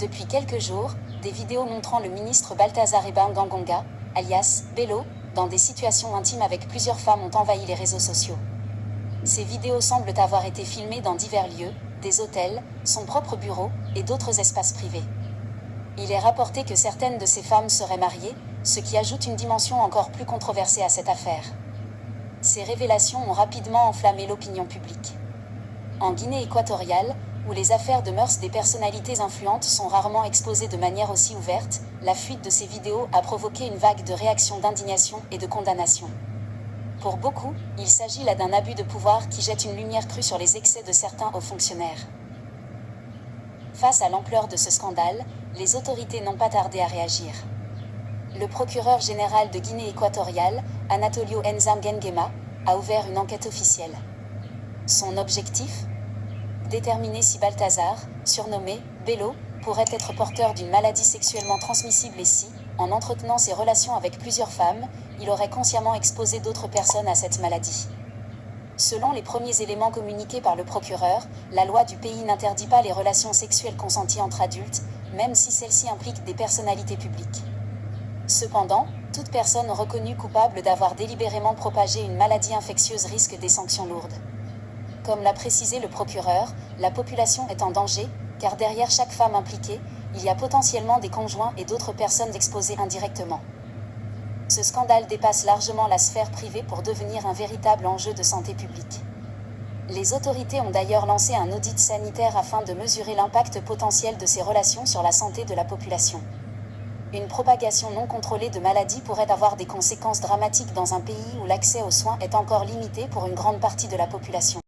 Depuis quelques jours, des vidéos montrant le ministre Balthazar Ebanga, alias Bello, dans des situations intimes avec plusieurs femmes ont envahi les réseaux sociaux. Ces vidéos semblent avoir été filmées dans divers lieux, des hôtels, son propre bureau et d'autres espaces privés. Il est rapporté que certaines de ces femmes seraient mariées, ce qui ajoute une dimension encore plus controversée à cette affaire. Ces révélations ont rapidement enflammé l'opinion publique. En Guinée équatoriale, où les affaires de mœurs des personnalités influentes sont rarement exposées de manière aussi ouverte, la fuite de ces vidéos a provoqué une vague de réactions d'indignation et de condamnation. Pour beaucoup, il s'agit là d'un abus de pouvoir qui jette une lumière crue sur les excès de certains hauts fonctionnaires. Face à l'ampleur de ce scandale, les autorités n'ont pas tardé à réagir. Le procureur général de Guinée équatoriale, Anatolio Nzanguengema, a ouvert une enquête officielle. Son objectif ? Déterminer si Balthazar, surnommé Bello, pourrait être porteur d'une maladie sexuellement transmissible et si, en entretenant ses relations avec plusieurs femmes, il aurait consciemment exposé d'autres personnes à cette maladie. Selon les premiers éléments communiqués par le procureur, la loi du pays n'interdit pas les relations sexuelles consenties entre adultes, même si celles-ci impliquent des personnalités publiques. Cependant, toute personne reconnue coupable d'avoir délibérément propagé une maladie infectieuse risque des sanctions lourdes. Comme l'a précisé le procureur, la population est en danger, car derrière chaque femme impliquée, il y a potentiellement des conjoints et d'autres personnes exposées indirectement. Ce scandale dépasse largement la sphère privée pour devenir un véritable enjeu de santé publique. Les autorités ont d'ailleurs lancé un audit sanitaire afin de mesurer l'impact potentiel de ces relations sur la santé de la population. Une propagation non contrôlée de maladies pourrait avoir des conséquences dramatiques dans un pays où l'accès aux soins est encore limité pour une grande partie de la population.